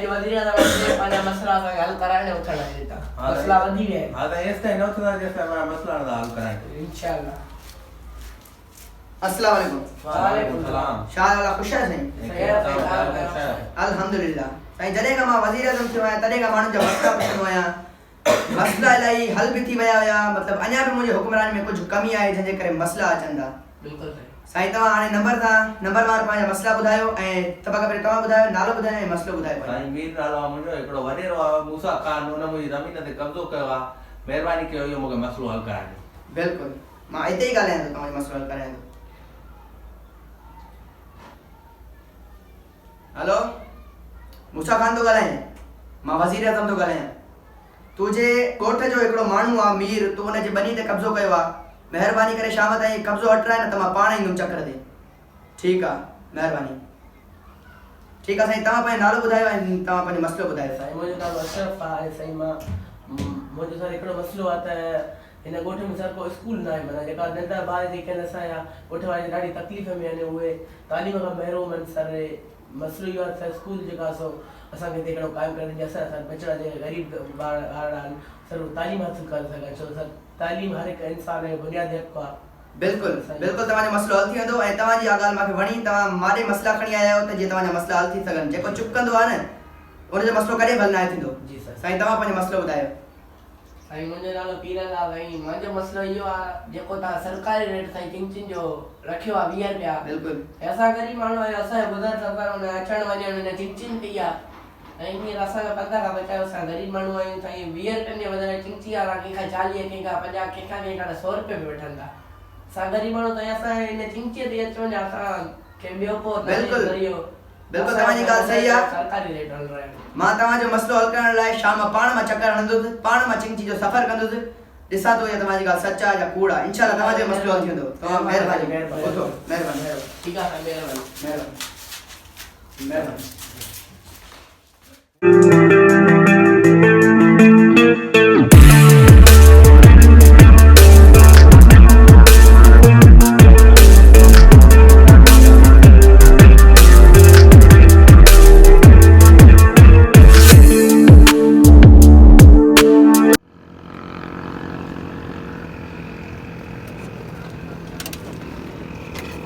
अॼु वज़ीर आज़म ने पंहिंजा मसइला असांखे हल कराइण जो उथण ॾिता। मसइला वधी विया आहिनि। हा त एस ताईं न उथंदा जेसिताईं पंहिंजा मसइला नथा हल कराइनि। इंशाअल्लाह। अस्सलाम वालेकुम। वालेकुम सलाम। शाह वाला खुश है साईं? अल्हम्दुलिल्लाह। साईं जॾहिं खां मां वज़ीर आज़म थियो आहियां तॾहिं खां माण्हुनि जा मसइला पुछंदो आहियां। मसइला इलाही हल भी थी विया हुया, मतिलबु अञा बि मुंहिंजे हुक्मरान में कुझु कमी आहे जंहिंजे करे मसइला अचनि था। बिल्कुलु सही। साईं तव्हां हाणे नंबरवार पंहिंजा मसइला ॿुधायो ऐं सभ खां पहिरीं तव्हां ॿुधायो नालो ॿुधायो ऐं मसइलो ॿुधायो। साईं मीर नालो आहे मुंहिंजो, हिकिड़ो वॾेरो आहे मूसा ख़ान, हुन मुंहिंजी ज़मीन ते कब्ज़ो कयो आहे। महिरबानी कयो इहो मूंखे मसइलो हल कराइणो। बिल्कुलु मां हिते ई ॻाल्हायां थो, तव्हांजो मसइलो हल करायां थो। हेलो मूसा ख़ान थो ॻाल्हायां, मां वज़ीर आज़म थो ॻाल्हायां। तुंहिंजे ॻोठ जो हिकिड़ो माण्हू आहे मीर, तूं हुनजे ॿनी ते कब्ज़ो कयो आहे। महिरबानी करे शाम ताईं कब्ज़ो हटाए न त मां पाण ईंदुमि चकर ते। ठीकु आहे, महिरबानी। ठीकु आहे साईं, तव्हां पंहिंजो नालो ॿुधायो ऐं तव्हां पंहिंजो मसइलो ॿुधायो। साईं मुंहिंजो नालो अशरफ आहे। साईं मुंहिंजो सर हिकिड़ो मसइलो आहे त हिन ॻोठ में सर को स्कूल न आहे। माना जेका नंढा ॿार जेके आहिनि असांजा ॻोठ वारे ॾाढी तकलीफ़ में आहिनि, उहे तालीम खां महिरूम आहिनि। सर मसइलो इहो आहे सर स्कूल जेका सो असांखे हिते हिकिड़ो क़ाइमु करण जी असां सर बचड़ा जेके ग़रीब ॿार आहिनि सर तालीम हासिलु करे सघनि। छो सर तालीम हर हिकु इंसान जो बुनियादी हक़ आहे। बिल्कुलु बिल्कुलु तव्हांजो मसइलो हल थी वेंदो ऐं तव्हांजी इहा ॻाल्हि मूंखे वणी। तव्हां माॾे मसइला खणी आया आहियो त जीअं तव्हांजा मसइला हल थी सघनि। जेको चुप कंदो आहे न उनजो मसइलो कॾहिं बि हल न आहे थींदो। जी सर। साईं तव्हां पंहिंजो मसइलो ॿुधायो। साईं मुंहिंजो नालो पीरल आहे। साईं मुंहिंजो मसइलो इहो आहे जेको तव्हां सरकारी रेट साईं चिंचिन जो रखियो आहे 20 रुपया। बिल्कुलु असां ग़रीब माण्हू आहियूं, असांजो गुज़र सफ़र हुन अचणु वञणु हिन चिंचिन ते ई आहे। ऐं हींअर असांखे 15 खां बचायो, असां ग़रीब माण्हू आहियूं। साईं 20 रुपयनि जे बदिरां चिंची वारा कंहिंखां 40, कंहिंखां 50, कंहिंखां 100 रुपये बि वठनि था। असां ग़रीब माण्हू त असां हिन चिंचीअ ते अचो वञा असांखे ॿियो को बिल्कुलु तव्हांजी ॻाल्हि सही आहे। सरकारी रेट हल रहा है। मां तव्हांजो मसइलो हल करण लाइ शाम पाण मां चकर हणंदुसि, पाण मां चिंची जो सफ़र कंदुसि। ॾिसां थो इहा तव्हांजी ॻाल्हि सच आहे या कूड़ आहे। इंशाअल्लाह तव्हांजो मसइलो हल थी वेंदो। तव्हां महिरबानी महिरबानी। ठीकु आहे साईं, महिरबानी महिरबानी।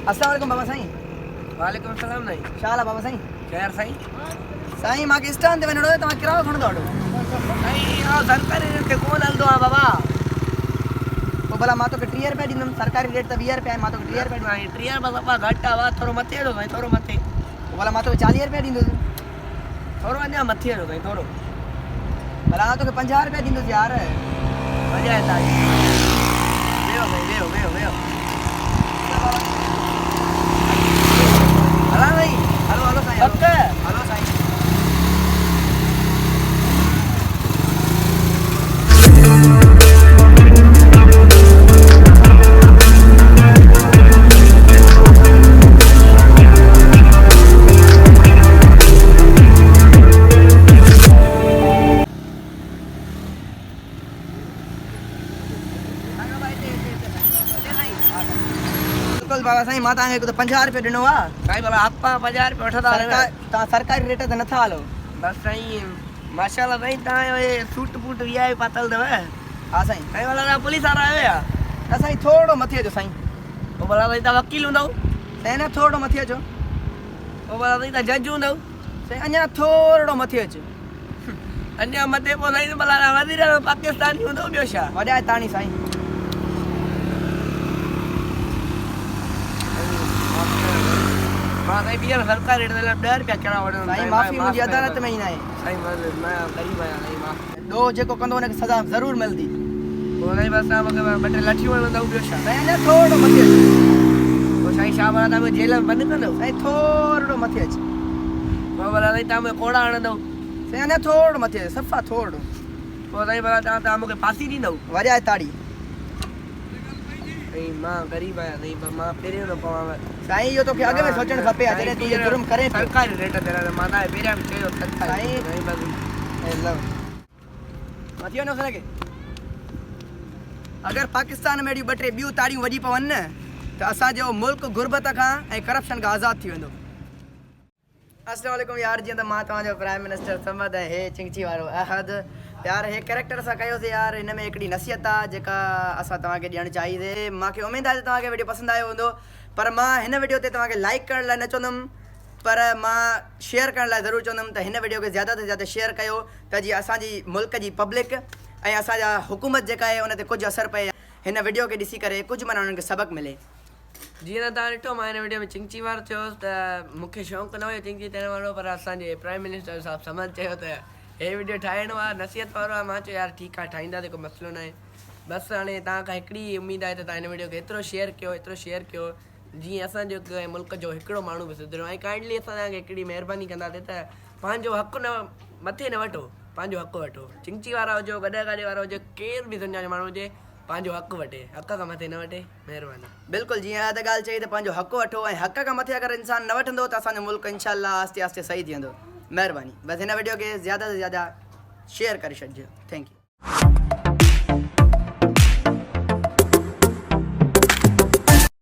अस्सलाम वालेकुम बाबा साईं। वालेकुम सलाम। नहीं छा हाल आहे बाबा साईं? खैर साईं। साईं मूंखे स्टैंड ते वञिणो आहे, तव्हां किरायो खणंदो ॾाढो। साईं इहो सरकारी रेट ते कोन हलंदो आहे बाबा। पोइ भला मां तोखे 30 रुपया ॾींदुमि। सरकारी रेट त 20 रुपया आहे, मां तोखे 30 रुपया साईं 30 रुपया सफ़ा घटि आहे। थोरो मथे हलो साईं, थोरो मथे। पोइ भला मां तोखे 40 रुपया ॾींदुसि। थोरो अञा मथे हलो साईं, थोरो। भला मां तोखे 50 रुपया ॾींदुसि यार। मज़ा आहे साईं। वेहो साईं, वेहो। हला साईं, हलो साईं, पक हलो साईं। बाबा साईं मां तव्हांखे हिकु 50 रुपया ॾिनो आहे साईं। भला आपा 50 रुपया वठंदा तव्हां सरकारी रेट ते नथा हलो। बसि साईं माशाल्लाह साईं तव्हांजो हे सूट बूट वीआई पातल अथव। हा साईं। साईं भला तव्हां पुलिस वारा आहियो या? न साईं थोरो मथे अचो साईं। पोइ भला साईं तव्हां वकील हूंदव? साईं न थोरो मथे अचो। पोइ भला साईं तव्हां जज हूंदव? साईं अञा थोरो मथे अचो। अञा मथे पोइ साईं भला वज़ीर पाकिस्तानी हूंदव ॿियो छा? वॾा ताणी साईं। मां साईं ॿीहर सरकारी रेट ते 10 रुपया कहिड़ा वठंदुमि साईं। माफ़ी मुंहिंजी अदालत में ई न आहे साईं। बसि मां ग़रीब आहियां साईं। मां ॾोह जेको कंदो हुनखे सज़ा ज़रूरु मिलंदी। पोइ साईं बसि तव्हां मूंखे 2 टे लठियूं हणंदव ॿियो छा? साईं अञा थोरो मथे अचो। पोइ साईं छा भला तव्हां जेल में बंदि कंदव? साईं थोरो मथे अचो। पोइ भला साईं तव्हां मूंखे कोड़ा हणंदव? साईं अञा थोरो मथे अचो, सफ़ा थोरो। पोइ साईं भला तव्हां मूंखे फांसी ॾींदव? वॼाए ताड़ी। साईं मां ग़रीब आहियां साईं, मां पहिरियों न पवांव साईं। इहो तोखे अॻु में सोचणु खपे आहे जॾहिं तूं इहो जुर्म करे थो। सरकारी रेट ते मां तव्हांखे पहिरियां बि चयो साईं। बसि मथी वञो सके। अगर पाकिस्तान में 2 टे ॿियूं ताड़ियूं वॼी पवनि न त असांजो मुल्क गुरबत खां ऐं करप्शन खां आज़ादु थी वेंदो। अस्सलाम वालेकुम यार, जीअं त मां तव्हांजो प्राइम मिनिस्टर समद ऐं हे चिंची वारो अहद यार, हे कैरेक्टर असां कयोसीं यार। हिन में हिकिड़ी नसीहत आहे जेका असां तव्हांखे ॾियणु चाहींदे। मूंखे उमेदु आहे त तव्हांखे वीडियो पसंदि आयो हूंदो, पर मां हिन वीडियो ते तव्हांखे लाइक करण लाइ न चवंदुमि, पर मां शेयर करण लाइ ज़रूरु चवंदुमि त हिन वीडियो खे ज़्यादा से ज़्यादा शेयर कयो त जीअं असांजी मुल्क जी पब्लिक ऐं असांजा हुकूमत जेका आहे उन ते कुझु असरु पए, हिन वीडियो खे ॾिसी करे कुझु माना उन्हनि खे सबक़ु मिले। जीअं त तव्हां ॾिठो मां हिन वीडियो में चिंची वारो चयोसि त मूंखे शौक़ु न हुयो चिंची थियण वारो, पर असांजे प्राइम मिनिस्टर साहिबु समझ चयो त हे वीडियो ठाहिणो आहे, नसीहत वारो आहे। मां चयो यार ठीकु आहे, ठाहींदासीं, को मसइलो न आहे। बसि हाणे तव्हां खां हिकिड़ी उमेदु आहे त तव्हां हिन वीडियो खे एतिरो शेयर कयो जीअं असांजो मुल्क जो हिकिड़ो माण्हू बि सुधरियो। ऐं काइंडली असां तव्हांखे हिकिड़ी महिरबानी कंदासीं त पंहिंजो हक़ु मथे न वठो, पंहिंजो हक़ु वठो। चिंची वारा हुजो, गॾे वारा हुजो, केरु बि दुनिया जो माण्हू हुजे, पंहिंजो हक़ु वठे, हक़ खां मथे न वठे। महिरबानी। बिल्कुलु, जीअं अदा ॻाल्हि चई त पंहिंजो हक़ु वठो, ऐं हक़ खां मथे अगरि इंसानु न वठंदो त असांजो मुल्क इंशाअल्लाह आस्ते आस्ते सही थी वेंदो। महिरबानी। बसि हिन वीडियो खे ज़्यादा से ज़्यादा शेयर करे छॾिजो। Thank U.